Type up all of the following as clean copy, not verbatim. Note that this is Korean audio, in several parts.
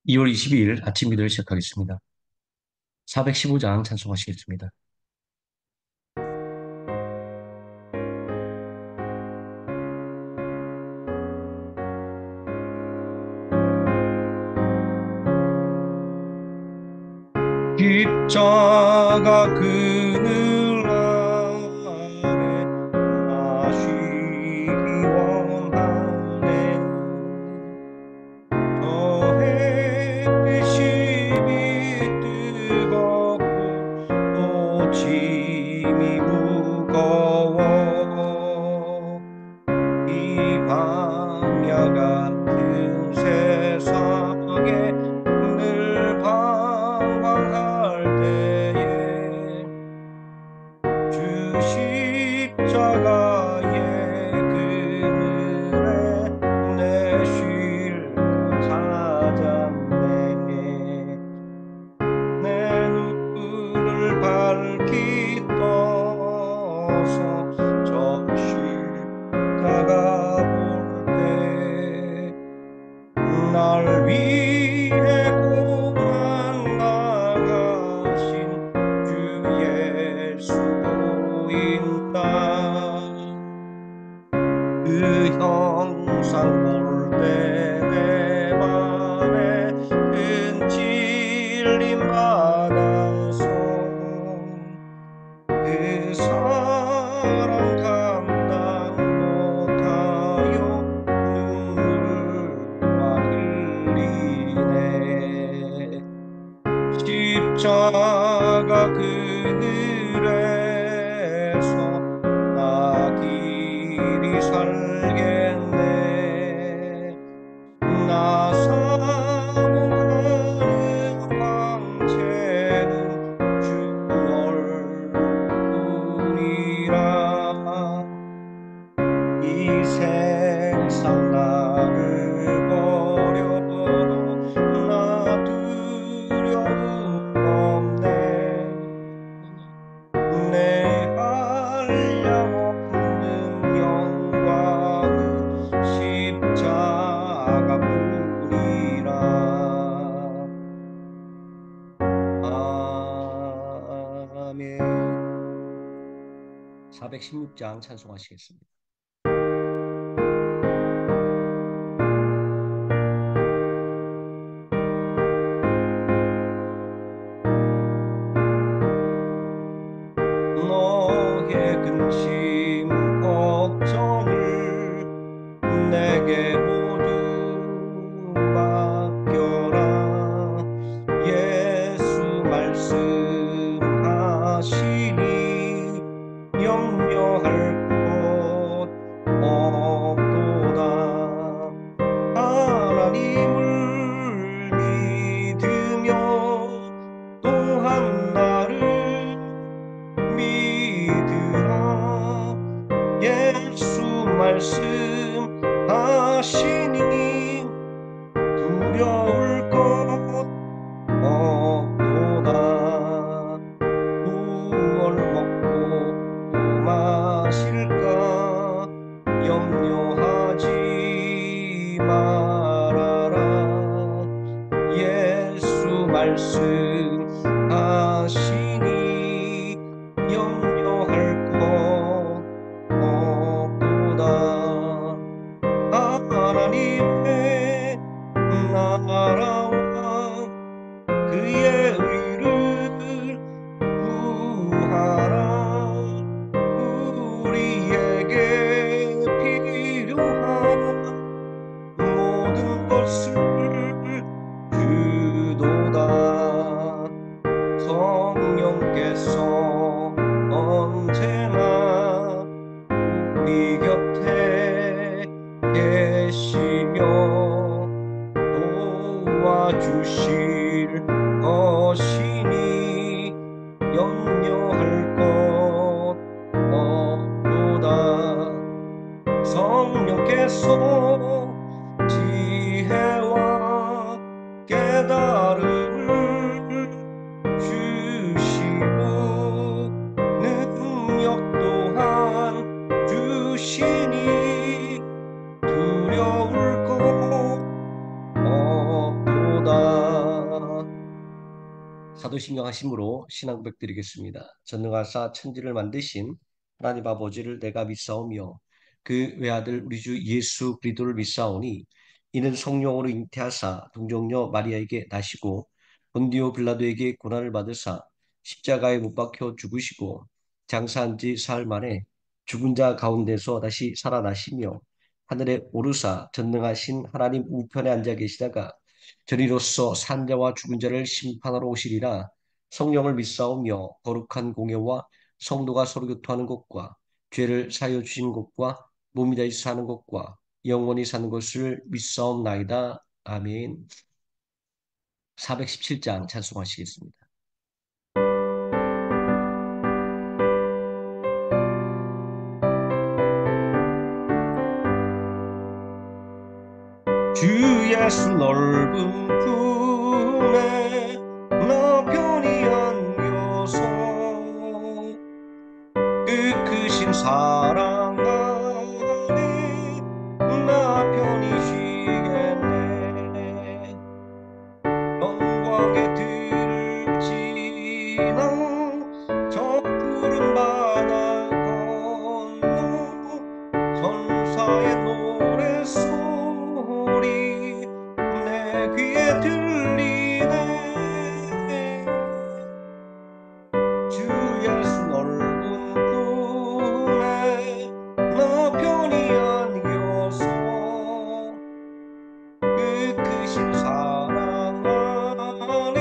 2월 22일 아침 기도를 시작하겠습니다. 415장 찬송하시겠습니다. 십자가 그늘 아래 나 쉬기 원하네. 저 햇빛이 뜨겁고 또 짐이 무거워 이 광야 같은 세상에 늘 방황할 때에 주 십자가의 그늘에 내 쉴 곳 찾았네. 내 눈을 밝히 떠서 저 십자가 볼 때 날 위해 고난 당하신 주 예수 보인다. 그 형상 볼 때 내 맘에 큰 찔림 받아서 그 사랑 감당 못하여 눈물만 흘리네. 십자가 그늘에서 나 길이 살겠네. 나 사모하는 광채는 주 얼굴이라. 이 세상 나를 버려도 나 두려움 없네. 내 한량없는 영광은 십자가뿐이라. 아멘. 416장 찬송하시겠습니다. 너의 근심 걱정을 내게 모두 맡겨라. 예수 말씀하시니 염려할 것 없도다. 하나님을 믿으며 또한 나를 믿으라. 예수 말씀하시니 두려울 것 없도다. 무얼 먹고 마실까 염려하지 말아라. 예수 말씀하시니 염려할 것 없도다. 하나님의 나라와 그의 의를 구하라. 우리에게 필요한 모든 것을 주도다. 성령께서 언제나 우리 곁에 계시며 도와주실 것이니 염려할 것 없도다. 성령께서 지혜와 깨달음을 주시고 능력 또한 주시니 두려울 것 없도다. 사도신경 하심으로 신앙 고백드리겠습니다. 전능하사 천지를 만드신 하나님 아버지를 내가 믿사오며 그 외아들 우리 주 예수 그리스도를 믿사오니 이는 성령으로 잉태하사 동정녀 마리아에게 나시고 본디오 빌라도에게 고난을 받으사 십자가에 못 박혀 죽으시고 장사한 지 사흘 만에 죽은 자 가운데서 다시 살아나시며 하늘에 오르사 전능하신 하나님 우편에 앉아 계시다가 저리로서 산자와 죽은 자를 심판하러 오시리라. 성령을 믿사오며 거룩한 공예와 성도가 서로 교통하는 것과 죄를 사하여 주시는 것과 몸이 다시 사는 것과 영원히 사는 것을 믿사옵나이다. 아멘. 417장 찬송하시겠습니다. 주 예수 넓은 품에 나 편히 안겨서 그 크신 사랑 안에 나 편히 쉬겠네. 영광의 들을 지나 저 푸른 바다 건너 천사의 노래소리 내 귀에 들리네. 주 예수 넓은 품에 나 편히 안겨서 그 크신 사랑 안에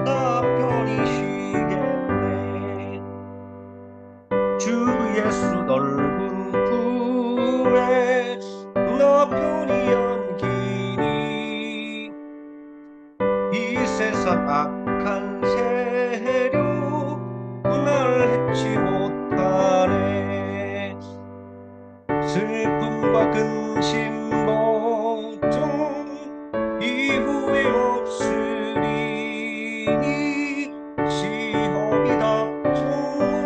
나 편히 쉬겠네. 주 예수 넓은 품에 나 편히 안기니 이 세상 악한 세력 날 해치 못하네. 슬픔과 근심 걱정 이후에 없으리니 시험이 닥쳐와도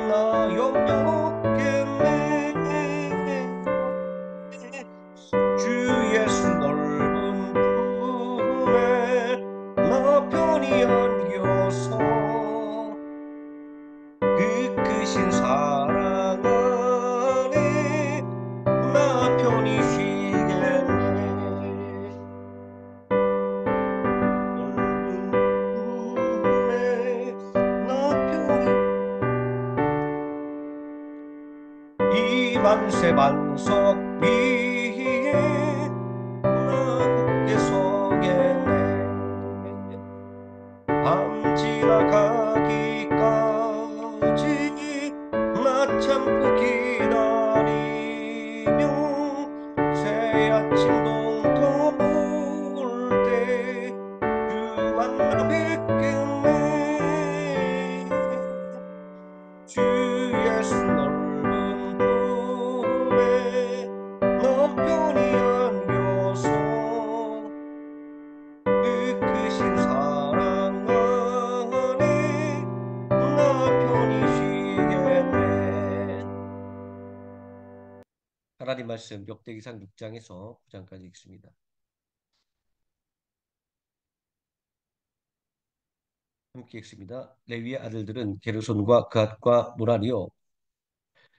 나 염려 없겠네. 주 예수 넓은 품에 나 편히 안겨서 그 크신 사랑 안에 나 편히 쉬겠네. 넓은 품에 나 편히 이 만세 반석 위에 나 굳게 서겠네. 밤 지나가기까지 나 참고 기다리며 새 아침 동터 올때 주 만나 뵙겠네. 주 예수 넓은 품에 너 편히 안겨서 그 크신 사랑 안에 나 편히 쉬겠네. 하나님 말씀 역대기상 6장에서 9장까지 읽습니다. 함께 읽습니다. 레위의 아들들은 게르손과 그앗과 무라리요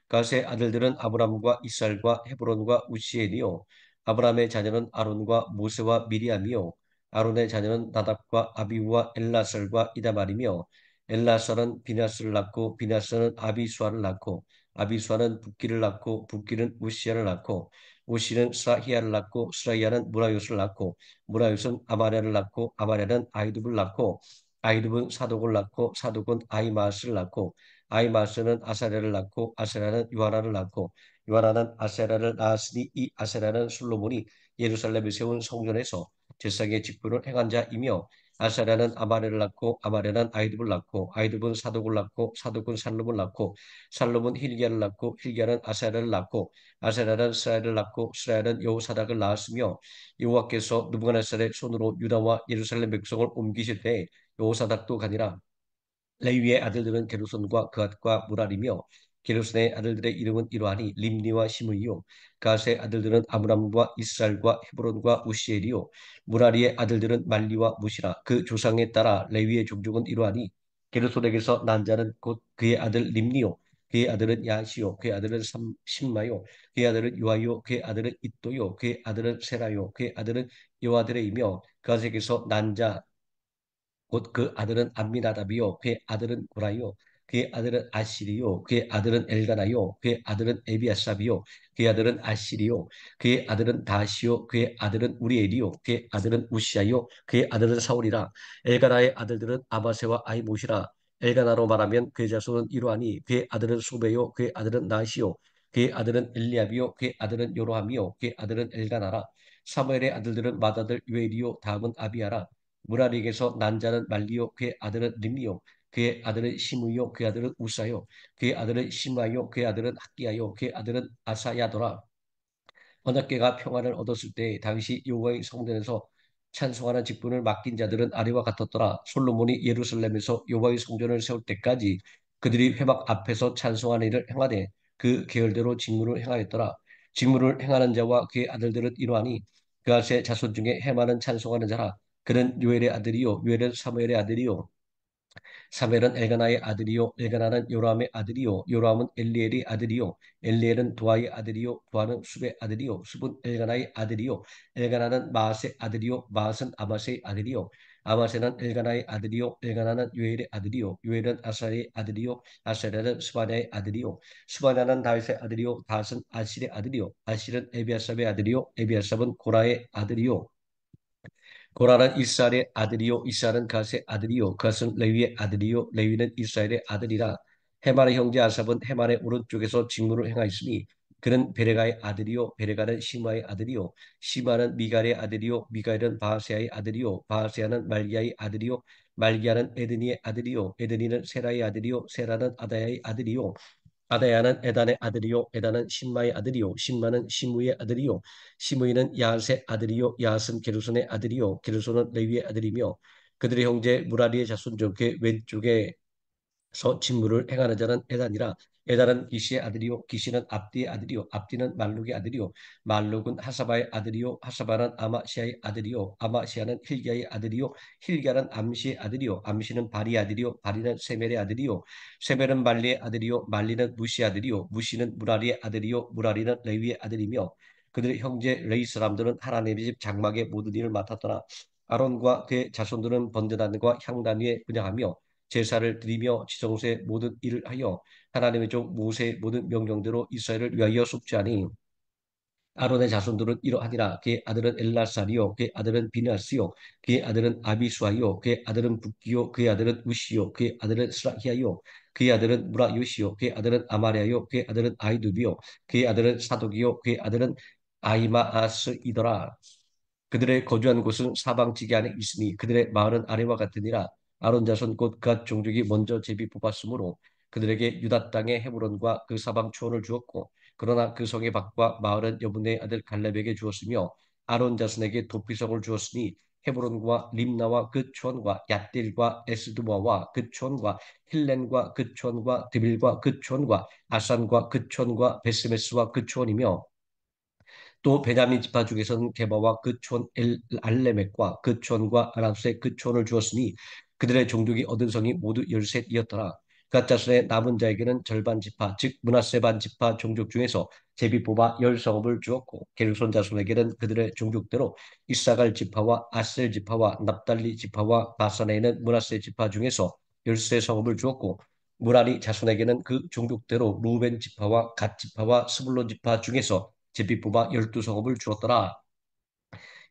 갓의 아들들은 아브람과 이살과 헤브론과 우시엘이요 아브람의 자녀는 아론과 모세와 미리암이요 아론의 자녀는 나답과 아비후와 엘라설과 이다말이며 엘라설은 비나스를 낳고 비나스는 아비수아를 낳고 아비수아는 붓기를 낳고 붓기는 우시아를 낳고 우시는 스라히야를 낳고 스라히야는 무라요스를 낳고 무라요스는 아마랴를 낳고 아마랴는 아이두브를 낳고 아이두브는 사독을 낳고 사독은 아이마스를 낳고 아이마스는 아사랴를 낳고 아세라는 요하나를 낳고 요하나는 아세라를 낳았으니 이 아세라는 솔로몬이 예루살렘에 세운 성전에서 제사장의 직분을 행한 자이며 아세라는 아마랴를 낳고 아마랴는 아이두브를 낳고 아이두브는 사독을 낳고 사독은 살lum을 낳고 살lum은 힐기야를 낳고 힐기야는 아세라를 낳고 아세라는 스라엘을 낳고 스라엘은 여호사닥을 낳았으며 여호와께서 느부갓네살의 손으로 유다와 예루살렘 백성을 옮기실 때 여호사닥도 가니라. 레위의 아들들은 게르손과 그앗과 무랄이며 게르손의 아들들의 이름은 이러하니 림니와 시므이요. 가스의 아들들은 아므람과 이스라엘과 헤브론과 우시엘이요. 무라리의 아들들은 말리와 무시라. 그 조상에 따라 레위의 종족은 이러하니 게르손에게서 난 자는 곧 그의 아들 림니요. 그의 아들은 야시요. 그의 아들은 심마요. 그의 아들은 요아요. 그의 아들은 잇도요. 그의 아들은 세라요. 그의 아들은 여호와들의이며 가스에게서 난 자 곧 그 아들은 암미나답이요 그의 아들은 고라요 그의 아들은 아시리요 그의 아들은 엘가나요 그의 아들은 에비아삽이요 그의 아들은 아시리요 그의 아들은 다시요 그의 아들은 우리엘이요 그의 아들은 우시아요 그의 아들은 사울이라. 엘가나의 아들들은 아바세와 아이못이라. 엘가나로 말하면 그의 자손은 이러하니 그의 아들은 소베요 그의 아들은 나시요 그의 아들은 엘리압이요 그의 아들은 요로함이요 그의 아들은 엘가나라. 사무엘의 아들들은 마다들 유엘이요 다음은 아비아라. 무라리에게서 난 자는 말리요 그의 아들은 림리요 그의 아들은 시므요 그의 아들은 우사요 그의 아들은 시마요 그의 아들은 학기야요 그의 아들은 아사야더라. 언약궤가 평안을 얻었을 때 당시 여호와의 성전에서 찬송하는 직분을 맡긴 자들은 아래와 같았더라. 솔로몬이 예루살렘에서 여호와의 성전을 세울 때까지 그들이 회막 앞에서 찬송하는 일을 행하되 그 계열대로 직무를 행하였더라. 직무를 행하는 자와 그의 아들들은 이러하니 그아스의 자손 중에 해마는 찬송하는 자라. 그는 요엘의 아들이요 요엘은 사무엘의 아들이요 사멜은 엘가나의 아들이요 엘가나는 요람의 아들이요 요람은 엘리엘의 아들이요 엘리엘은 도아의 아들이요 도아는 숲의 아들이요 숲은 엘가나의 아들이요 엘가나는 마앗의 아들이요 마앗은 아마스의 아들이요 아마스는 엘가나의 아들이요 엘가나는 요엘의 아들이요 요엘은 아사의 아들이요 아사랴는 스바냐의 아들이요 스바냐는 다윗의 아들이요 다윗은 아실의 아들이요 아실은 에비아삽의 아들이요 에비아삽은 고라의 아들이요 고라는 이스라엘의 아들이요 이스라엘은 갓의 아들이요 갓은 레위의 아들이요 레위는 이스라엘의 아들이라. 헤만의 형제 아삽은 헤만의 오른쪽에서 직무를 행하였으니 그는 베레가의 아들이요 베레가는 시마의 아들이요 시마는 미갈의 아들이요 미갈은 바하세아의 아들이요 바하세아는 말기야의 아들이요 말기야는 에드니의 아들이요 에드니는 세라의 아들이요 세라는 아다야의 아들이요 아다야는 에단의 아들이요 에단은 신마의 아들이요 신마는 시무의 아들이요 시므이는 야앗의 아들이요 야앗은 게르손의 아들이요 게르손은 레위의 아들이며 그들의 형제 무라리의 자손 중에 왼쪽에 서 직무를 행하는 자는 에단이라. 에단은 기시의 아들이요 기시는 압디의 아들이요 압디는 말룩의 아들이요 말룩은 하사바의 아들이요 하사바는 아마시아의 아들이요 아마시아는 힐기야의 아들이요 힐기야는 암시의 아들이요 암시는 바리의 아들이요 바리는 세멜의 아들이요 세멜은 말리의 아들이요 말리는 무시의 아들이요 무시는 무라리의 아들이요 무라리는 레위의 아들이며 그들의 형제 레위 사람들은 하나님의 집 장막의 모든 일을 맡았더라. 아론과 그의 자손들은 번제단과 향단 위에 분향하며 제사를 드리며 지성소의 모든 일을 하여 하나님의 종 모세의 모든 명령대로 이스라엘을 위하여 숙지하니 아론의 자손들은 이러하니라. 그의 아들은 엘라살이요 그의 아들은 비나스요 그의 아들은 아비수아요 그의 아들은 북기요 그의 아들은 우시요 그의 아들은 스라히아요 그의 아들은 무라요시요 그의 아들은 아마리아요 그의 아들은 아이두비요 그의 아들은 사독이요 그의 아들은 아이마아스이더라. 그들의 거주한 곳은 사방지기 안에 있으니 그들의 마을은 아래와 같으니라. 아론 자손 곧 갓 종족이 먼저 제비 뽑았으므로 그들에게 유다 땅의 헤브론과 그 사방 초원을 주었고 그러나 그 성의 밖과 마을은 여분의 아들 갈렙에게 주었으며 아론 자손에게 도피성을 주었으니 헤브론과 림나와 그 초원과 얏딜과 에스드모아와 그 초원과 힐렌과 그 초원과 드빌과 그 초원과 아산과 그 초원과 베스메스와 그 초원이며 또 베냐민 지파 중에서는 게바와 그촌 알레멕과 그촌과 아람스의 그촌을 주었으니 그들의 종족이 얻은 성이 모두 13이었더라. 갓 자손의 남은 자에게는 절반 지파 즉 므낫세 반 지파 종족 중에서 제비 뽑아 10성읍을 주었고 게르손 자손에게는 그들의 종족대로 이사갈 지파와 아셀 지파와 납달리 지파와 바산에 있는 므낫세 지파 중에서 13성읍을 주었고 무라리 자손에게는 그 종족대로 루벤 지파와 갓 지파와 스불론 지파 중에서 제비 뽑아 12성읍을 주었더라.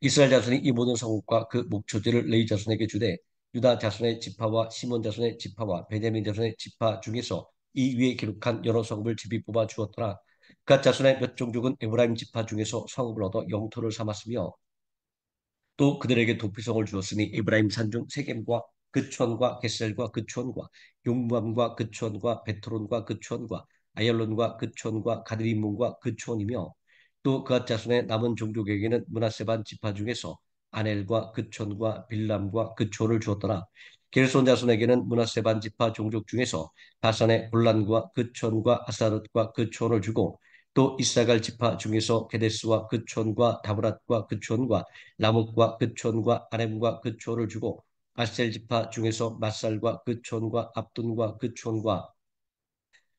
이스라엘 자손이 이 모든 성읍과 그 목초지를 레위 자손에게 주되 유다 자손의 지파와 시몬 자손의 지파와 베냐민 자손의 지파 중에서 이 위에 기록한 여러 성읍을 제비 뽑아 주었더라. 갓 자손의 몇 종족은 에브라임 지파 중에서 성읍을 얻어 영토를 삼았으며 또 그들에게 도피성을 주었으니 에브라임 산중 세겜과 그촌과 게셀과 그촌과 용무암과 그촌과 베트론과 그촌과 아얄론과 그촌과 가드림문과 그촌이며 또 그앗 자손의 남은 종족에게는 므낫세 반 지파 중에서 아넬과 그촌과 빌람과 그촌을 주었더라. 게르손 자손에게는 므낫세 반 지파 종족 중에서 바산의 골란과 그 촌과 아스타롯과 그 촌을 주고 또 이사갈 지파 중에서 게데스와 그 촌과 다브랏과 그 촌과 라목과 그 촌과 아렘과 그 촌을 주고 아셀 지파 중에서 마살과 그 촌과 압돈과 그 촌과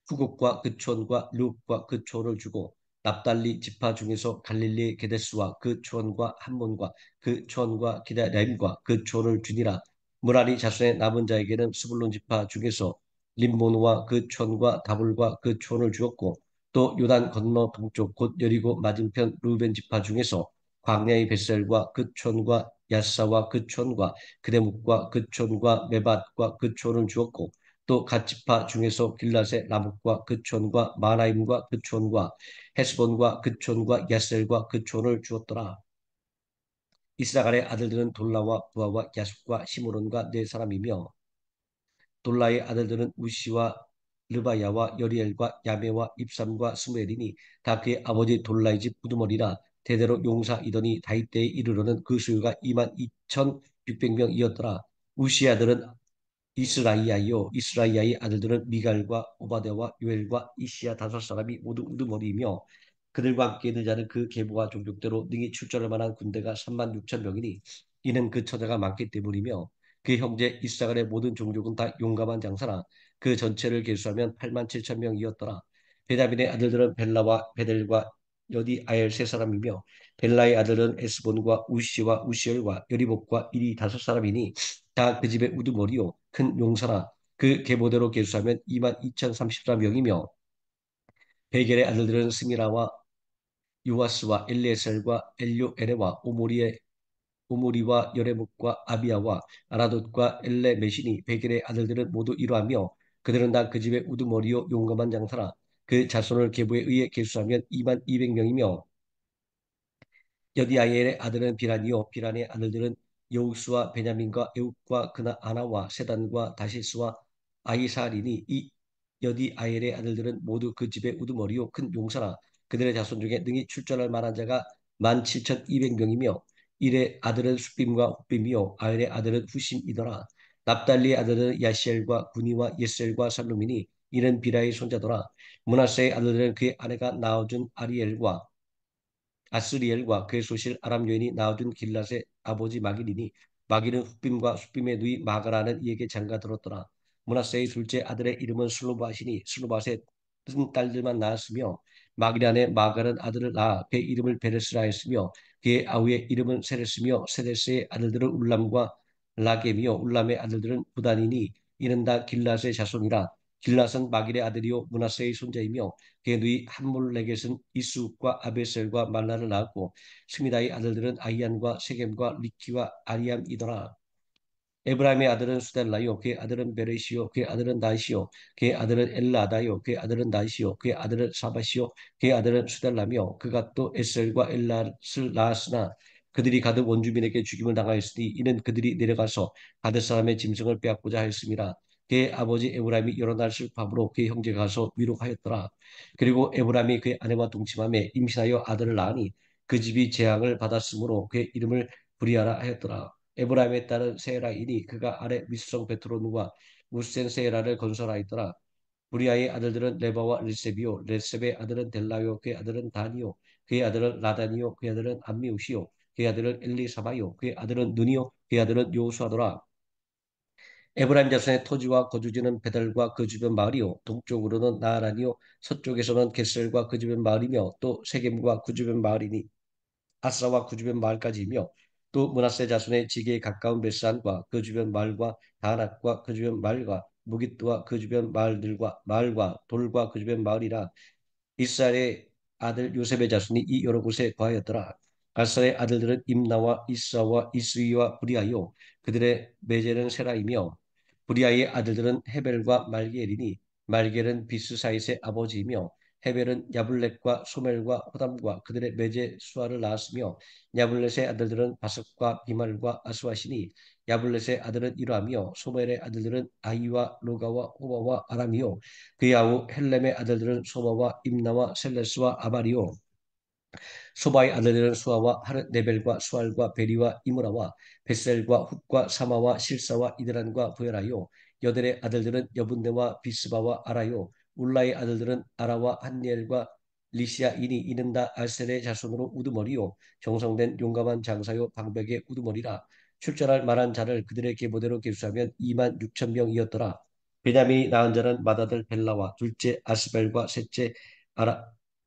후국과 그 촌과 룩과 그 촌을 주고 납달리 지파 중에서 갈릴리 게데스와 그 촌과 함몬과 그 촌과 기다림과 그 촌을 주니라. 무라리 자손의 남은 자에게는 스불론 지파 중에서 림몬과 그 촌과 다불과 그 촌을 주었고 또 요단 건너 동쪽 곧 여리고 맞은편 루벤 지파 중에서 광야의 벳셀과 그 촌과 야사와 그 촌과 그대묵과 그 촌과 메밭과 그 촌을 주었고 또 갓지파 중에서 길라세 라목과 그 촌과 마나임과 그 촌과 헤스본과 그 촌과 야셀과 그 촌을 주었더라. 이스라엘의 아들들은 돌라와 부하와 야숙과 시므론과 네 사람이며 돌라의 아들들은 우시와 르바야와 여리엘과 야메와 입삼과 스무엘이니 다 그의 아버지 돌라의 집 우두머리라 대대로 용사이더니 다윗 때에 이르러는 그 수요가 2만 2,600명이었더라. 우시 아들은 이스라이아요. 이스라이아의 아들들은 미갈과 오바데와 요엘과 이시야 다섯 사람이 모두 우두머리이며 그들과 함께 있는 자는 그 계보와 종족대로 능히 출전할 만한 군대가 3만 6천 명이니 이는 그 처자가 많기 때문이며 그 형제 이스라엘의 모든 종족은 다 용감한 장사라 그 전체를 계수하면 8만 7천 명이었더라. 베냐민의 아들들은 벨라와 베델과 여디 아엘 세 사람이며 벨라의 아들은 에스본과 우시와 우시엘과 여리복과 이리 다섯 사람이니 다 그 집의 우두머리요 큰 용사라 그 계보대로 계수하면 2만 2,033명이며 베겔의 아들들은 스미라와 요아스와 엘리에셀과 엘요에레와 오모리와 여레목과 아비야와 아라돗과 엘레메시니 베겔의 아들들은 모두 이러하며 그들은 다 그 집의 우두머리요 용감한 장사라 그 자손을 계보에 의해 계수하면 2만 200명이며 여디아엘의 아들은 비란이요 비란의 아들들은 여우스와 베냐민과 에욱과 그나 아나와 세단과 다시스와 아이사리니 이 여디아엘의 아들들은 모두 그 집의 우두머리요 큰 용사라 그들의 자손 중에 능히 출전할 만한 자가 17,200명이며 일의 아들은 숫빔과 훗빔이요 아엘의 아들은 후심이더라. 납달리의 아들은 야시엘과 구니와 예셀과 살루미니 이는 비라의 손자더라. 므낫세의 아들들은 그의 아내가 낳아준 아리엘과 아스리엘과 그의 소실 아람 여인이 낳아준 길랏의 아버지 마길이니 마길은 훗빔과 숫빔의 누이 마가라는 이에게 장가 들었더라. 므낫세의 둘째 아들의 이름은 슬로바시니 슬로바스의 뜬 딸들만 낳았으며 마길란의 마갈은 아들을 낳아 그의 이름을 베레스라 했으며 그의 아우의 이름은 세레스며 세레스의 아들들은 울람과 라겜이요 울람의 아들들은 부단이니 이는 다 길랏의 자손이라. 길랏은 마길의 아들이요 므낫세의 손자이며 그의 누이 함몰렉겟은 이스욱과 아베셀과 말라를 낳았고 스미다의 아들들은 아이안과 세겜과 리키와 아리암이더라. 에브라임의 아들은 수델라요 그의 아들은 베레시요 그의 아들은 나시요 그의 아들은 엘라다요 그의 아들은 나시요 그의 아들은 사바시요 그의 아들은 수델라며 그가 또 에셀과 엘라스를 낳았으나 그들이 가드 원주민에게 죽임을 당하였으니 이는 그들이 내려가서 가드 사람의 짐승을 빼앗고자 하였습니다. 그의 아버지 에브라임이 여러 날 슬픔으로 그의 형제가 가서 위로하였더라. 그리고 에브라임이 그의 아내와 동침함에 임신하여 아들을 낳으니 그 집이 재앙을 받았으므로 그의 이름을 브리아라 하였더라. 에브라임의 딸은 세라이니 그가 아래 미스성 베트로누와 무센 세라를 건설하였더라. 우리아의 아들들은 레바와 르셉이요 르셉의 아들은 델라요 그의 아들은 다니요 그의 아들은 라다니요 그의 아들은 암미우시요 그의 아들은 엘리사바요 그의 아들은 눈이요 그의 아들은 요수아더라. 에브라임 자손의 토지와 거주지는 베델과 그 주변 마을이요 동쪽으로는 나아란이요 서쪽에서는 겟셀과 그 주변 마을이며 또 세겜과 그 주변 마을이니 아스라와 그 주변 마을까지이며 또 므낫세 자손의 지게에 가까운 베스안과 그 주변 마을과 다낙과 그 주변 마을과 무깃도와 그 주변 마을과 돌과 그 주변 마을이라. 이스라엘의 아들 요셉의 자손이 이 여러 곳에 거하였더라. 아스라의 아들들은 임나와 이스와 이스위와 브리아요 그들의 매제는 세라이며 브리아의 아들들은 헤벨과 말기엘이니 말기엘은 비스사잇의 아버지이며 헤벨은 야블렛과 소멜과 호담과 그들의 매제 수아를 낳았으며 야블렛의 아들들은 바석과 비말과 아스와시니 야블렛의 아들은 이러하며 소멜의 아들들은 아이와 로가와 호바와 아람이요 그의 아우 헬렘의 아들들은 소바와 임나와 셀레스와 아바리요 소바의 아들들은 수아와 네벨과 수알과 베리와 이므라와 벳셀과 훗과 사마와 실사와 이드란과 부엘하요. 여델의 아들들은 여분네와 비스바와 아라요. 울라의 아들들은 아라와 한니엘과 리시아이니 이는 다 알셀의 자손으로 우두머리요. 정성된 용감한 장사요 방백의 우두머리라. 출전할 만한 자를 그들의 계보대로 계수하면 2만 6천 명이었더라. 베냐민이 낳은 자는 맏아들 벨라와 둘째 아스벨과 셋째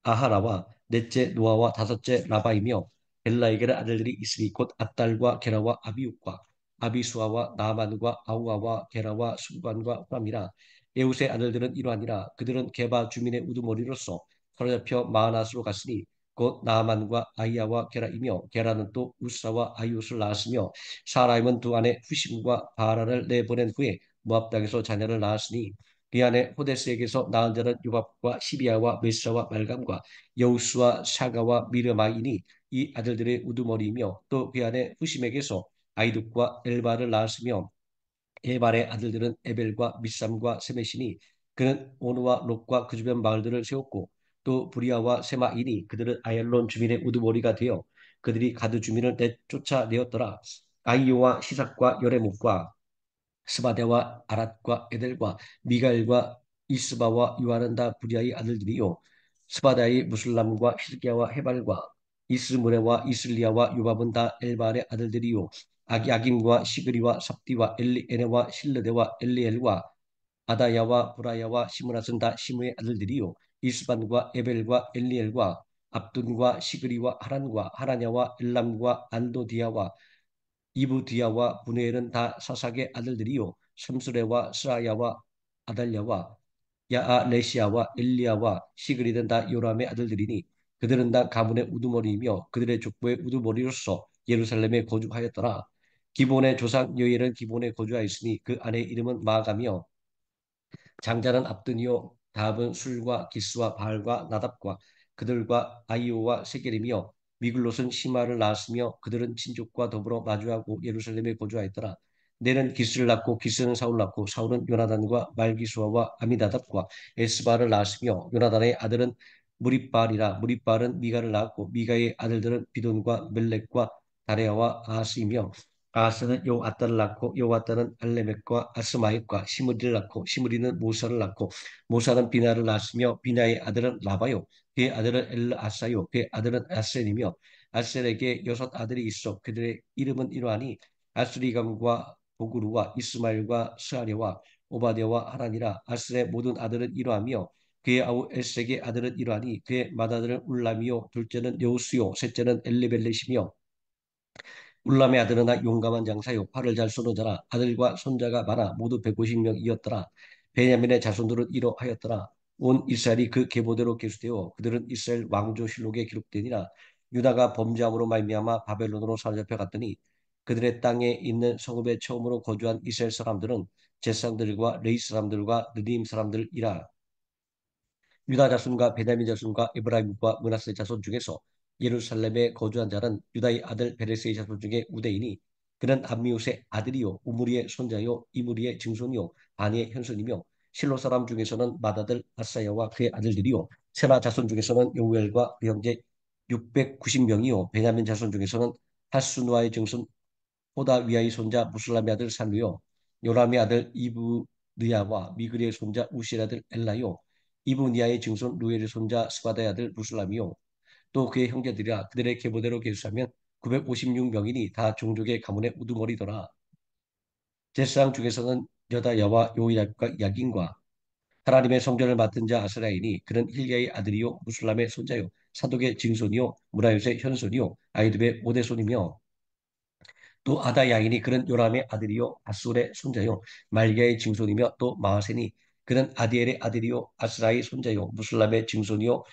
아하라와 넷째 노아와 다섯째 라바이며 벨라에게는 아들들이 있으니 곧 압달과 게라와 아비욱과 아비수아와 나만과 아우아와 게라와 순관과 후람이라. 에웃의 아들들은 이러하니라. 그들은 게바 주민의 우두머리로서 사로잡혀 마하낫으로 갔으니 곧 나만과 아이야와 게라이며 게라는 또 우사와 아이웃을 낳았으며 사라임은 두 아내 후심과 바라를 내보낸 후에 모압 땅에서 자녀를 낳았으니 이 안에 호데스에게서 낳은 자는 요밥과 시비아와 메사와 말감과 여우스와 샤가와 미르마이니 이 아들들의 우두머리이며 또 그 안에 후심에게서 아이둑과 엘바를 낳았으며 에발의 아들들은 에벨과 미삼과 세메시니 그는 오누와 롯과 그 주변 마을들을 세웠고 또 부리아와 세마이니 그들은 아얄론 주민의 우두머리가 되어 그들이 가드 주민을 내쫓아내었더라. 아이요와 시삭과 요레목과 스바데와 아랏과 에델과 미가엘과 이스바와 요한은 다 부리아의 아들들이요. 스바다의 무슬람과 히스기야와 헤발과 이스무레와 이슬리야와 요밥은 다 엘발의 아들들이요. 아김과 시그리와 삽디와 엘리에네와 실르데와 엘리엘과 아다야와 브라야와 시므라슨 다 시므의 아들들이요. 이스반과 에벨과 엘리엘과 압둔과 시그리와 하란과 하라냐와 엘람과 안도디아와 이브디야와 분해엘은 다 사삭의 아들들이요. 샘수레와 스라야와 아달랴와 야아레시아와 엘리야와 시그리는 다 요람의 아들들이니 그들은 다 가문의 우두머리이며 그들의 족보의 우두머리로서 예루살렘에 거주하였더라. 기본의 조상 여엘은 기본에 거주하였으니 그 아내의 이름은 마가며 장자는 압드니요 다합은 술과 기스와 바알과 나답과 그들과 아이오와 세겔이며 미글롯은 시마를 낳았으며 그들은 친족과 더불어 마주하고 예루살렘에 거주하였더라. 내는 기스를 낳고 기스는 사울 낳고 사울은 요나단과 말기수아와 아미다답과 에스바를 낳았으며 요나단의 아들은 무리발이라 무리발은 미가를 낳았고 미가의 아들들은 비돈과 멜렉과 다레아와 아스이며 아하스는 요아따를 낳고 요아따는 알레멕과 아스마엡과 시므리를 낳고 시므리는 모사를 낳고 모사는 비나를 낳았으며 비나의 아들은 라바요 그의 아들은 엘르아사요 그의 아들은 아셀이며 아셀에게 여섯 아들이 있어 그들의 이름은 이러하니 아스리감과 보그루와 이스마엘과 스아레와 오바데와 하란이라. 아셀의 모든 아들은 이러하며 그의 아우 엘색의 아들은 이러하니 그의 맏아들은 울람이요 둘째는 여우스요 셋째는 엘리벨렛이며 울람의 아들은 나 용감한 장사요 팔을 잘 쏘는 자라. 아들과 손자가 많아 모두 150명이었더라. 베냐민의 자손들은 이러하였더라. 온 이스라엘이 그 계보대로 계수되어 그들은 이스라엘 왕조실록에 기록되니라. 유다가 범죄함으로 말미암아 바벨론으로 사로잡혀 갔더니 그들의 땅에 있는 성읍에 처음으로 거주한 이스라엘 사람들은 제 사람들과 레이 사람들과 느림 사람들이라. 유다 자손과 베냐민 자손과 에브라임과 므낫세 자손 중에서 예루살렘에 거주한 자는 유다의 아들 베레스의 자손 중에 우대이니 그는 암미웃의 아들이요 우무리의 손자요 이무리의 증손이요 바니의 현손이며 실로 사람 중에서는 맏아들 아사야와 그의 아들들이요 세라 자손 중에서는 요엘과 그 형제 690명이요 베냐민 자손 중에서는 하수누아의 증손 호다위아의 손자 무슬람의 아들 살루요 요람의 아들 이브느야와 미그리의 손자 우시의 아들 엘라요 이브니아의 증손 루엘의 손자 스바다의 아들 무슬람이요 또 그의 형제들이라. 그들의 계보대로 계수하면 956명이니 다 종족의 가문의 우두머리더라. 제사장 중에서는 여다야와 요이락과 야긴과 하나님의 성전을 맡은 자 아스라이니 그는 힐리야의 아들이요 무슬람의 손자요 사독의 증손이요 무라요의 현손이요 아이두의 오대손이며 또 아다야인이 그는 요람의 아들이요 아술의 손자요 말기야의 증손이며 또 마하세니 그는 아디엘의 아들이요 아스라의 손자요 무슬람의 증손이요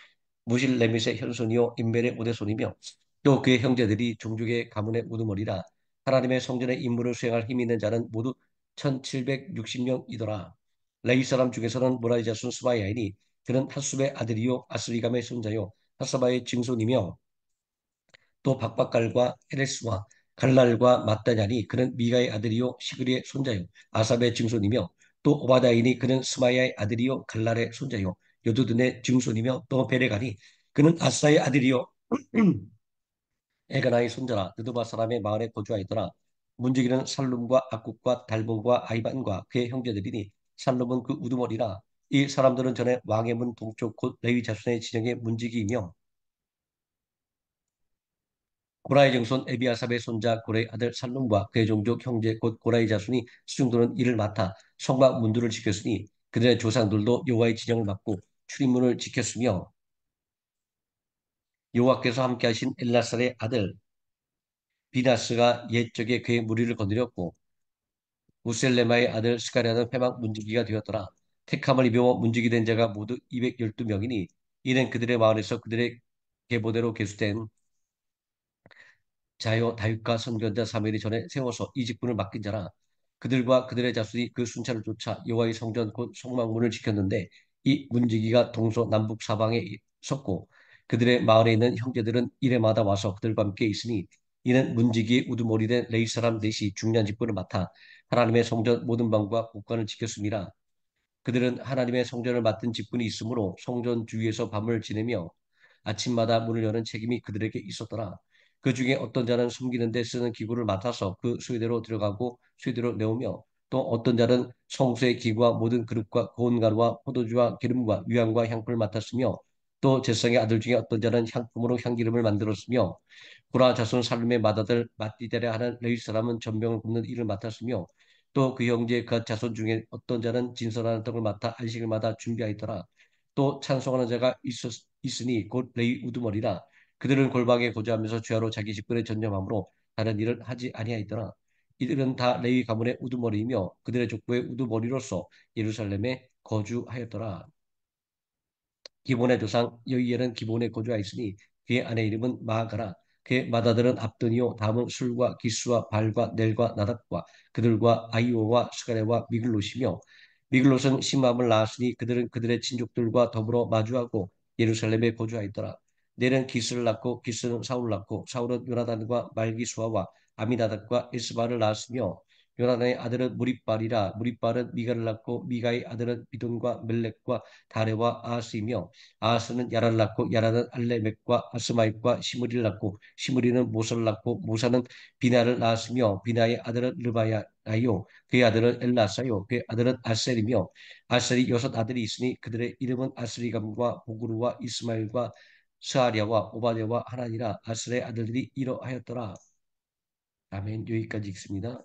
무실레밋의 현손이요 인멜의 오대손이며 또 그의 형제들이 종족의 가문의 우두머리라. 하나님의 성전의 임무를 수행할 힘이 있는 자는 모두 1760명이더라. 레위 사람 중에서는 모라리 자손 스바야이니 그는 핫숲의 아들이요 아스리감의 손자요 핫사바의 증손이며 또 박박갈과 헤레스와 갈랄과 마따냐니 그는 미가의 아들이요 시그리의 손자요 아삽의 증손이며 또 오바다이니 그는 스마야의 아들이요 갈랄의 손자요 요두둔의 증손이며 또 베레가니 그는 아사의 아들이요 엘가나의 손자라 느도바 사람의 마을에 거주하였더라. 문지기는 살룸과 악국과 달본과 아이반과 그의 형제들이니 살룸은 그 우두머리라. 이 사람들은 전에 왕의 문 동쪽 곧 레위 자손의 진영의 문지기이며 고라의 정손 에비아삽의 손자 고레의 아들 살룸과 그의 종족 형제 곧 고라의 자손이 수중도는 이를 맡아 성막 문들을 지켰으니 그들의 조상들도 여호와의 진영을 맡고 출입문을 지켰으며 여호와께서 함께하신 엘라살의 아들 비나스가 옛적에 그의 무리를 거느렸고 우셀레마의 아들 스가랴는 회막 문지기가 되었더라. 택함을 입어 문지기 된 자가 모두 212명이니 이는 그들의 마을에서 그들의 계보대로 계수된 자요 다윗과 선견자 사무엘이 전에 세워서 이 직분을 맡긴 자라. 그들과 그들의 자손이 그 순찰을 쫓아 여호와의 성전 곧 성막문을 지켰는데 이 문지기가 동서남북 사방에 섰고 그들의 마을에 있는 형제들은 이래마다 와서 그들과 함께 있으니 이는 문지기의 우두머리 된 레위 사람 넷이 중요한 직분을 맡아 하나님의 성전 모든 방과 곳간을 지켰습니다. 그들은 하나님의 성전을 맡은 직분이 있으므로 성전 주위에서 밤을 지내며 아침마다 문을 여는 책임이 그들에게 있었더라. 그 중에 어떤 자는 숨기는 데 쓰는 기구를 맡아서 그 수요대로 들어가고 수요대로 내오며 또 어떤 자는 성소의 기구와 모든 그릇과 고운 가루와 포도주와 기름과 유향과 향품을 맡았으며 또 제사장의 아들 중에 어떤 자는 향품으로 향기름을 만들었으며 고라 자손 살림의 맏아들 맏디다랴 하는 레위 사람은 전병을 굽는 일을 맡았으며 또 그 형제 그 자손 중에 어떤 자는 진설하는 떡을 맡아 안식일마다 준비하였더라. 또 찬송하는 자가 있으니 곧 레위 우두머리라. 그들은 골방에 거주하면서 주야로 자기 직분에 전념함으로 다른 일을 하지 아니하였더라. 이들은 다 레위 가문의 우두머리이며 그들의 족보의 우두머리로서 예루살렘에 거주하였더라. 기본의 조상 여이엘은 기본에 거주하였으니 그의 아내 이름은 마아가라. 그의 맏아들은 압돈이요 다음은 술과 기스와 발과 넬과 나답과 그들과 아이오와 스가랴와 미글롯이며 미글롯은 심함을 낳았으니 그들은 그들의 친족들과 더불어 마주하고 예루살렘에 거주하였더라. 넬은 기스를 낳고 기스는 사울을 낳고 사울은 요나단과 말기수아와 아미나답과 에스바를 낳았으며 요나단의 아들은 무리발이라 무리발은 미가를 낳고 미가의 아들은 비돈과 멜렉과 다레와 아하스이며 아하스는 야라를 낳고 야라는 알레멕과 아스마입과 시므리를 낳고 시므리는 모사를 낳고 모사는 비나를 낳았으며 비나의 아들은 르바야요 그의 아들은 엘라사요 그의 아들은 아셀이며 아셀이 여섯 아들이 있으니 그들의 이름은 아스리감과 보그루와 이스마일과 스아리아와 오바댜와 하나니라. 아셀의 아들들이 이러하였더라. 아멘. 여기까지 읽습니다.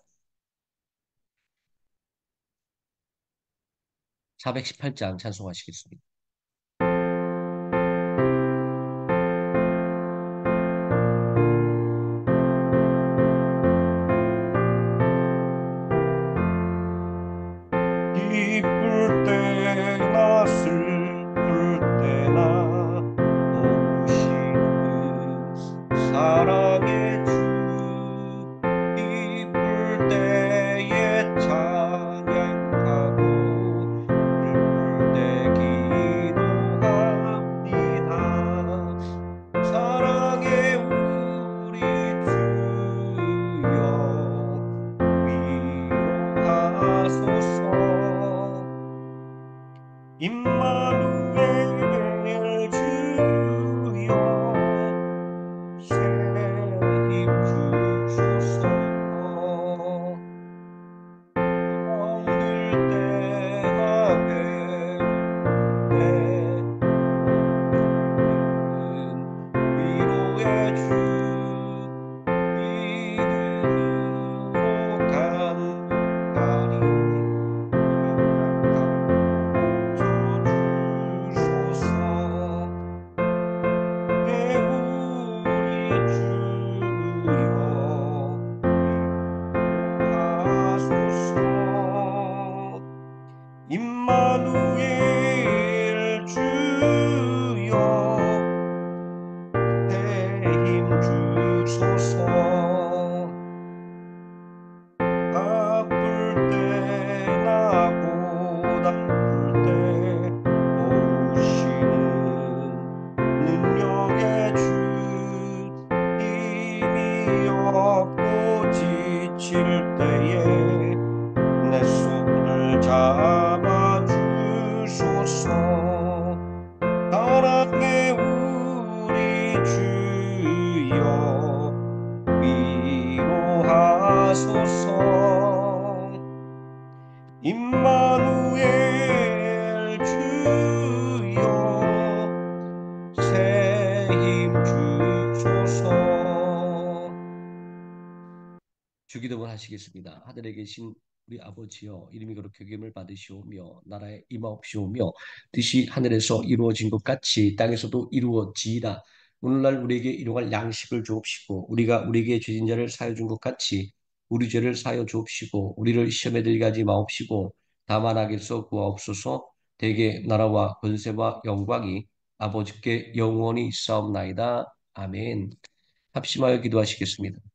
418장 찬송하시겠습니다. 기쁠 때나 슬플 때나 도우시는 사랑의 주 기쁠 때에 찬양하고 슬플 때 기도합니다. 사랑의 우리 주여 위로하소서. 임마누엘 주여 새 힘 주소서. 병들 때나 괴로울 때 오시는 위로의 주 믿음으로 간구하리. 고쳐주소서. 우리 주여 위로하소서. 임마누엘 주여 새 힘 주소서. 아플 때나 고달플 때 오시는 능력의 주 힘이 없고 지칠 때에 내 손을 잡아주소서. 사랑의 우리 주 하소서. 임마누엘 주여 새 힘 주소서. 주기도문 하시겠습니다. 하늘에 계신 우리 아버지여, 이름이 거룩히 여김을 받으시오며 나라에 임하옵시오며 뜻이 하늘에서 이루어진 것 같이 땅에서도 이루어지이다. 오늘날 우리에게 일용할 양식을 주옵시고 우리가 우리에게 죄진 자를 사하여 준 것 같이 우리 죄를 사하여 주옵시고 우리를 시험에 들게 하지 마옵시고 다만 악에서 구하옵소서. 대개 나라와 권세와 영광이 아버지께 영원히 있사옵나이다. 아멘. 합심하여 기도하시겠습니다.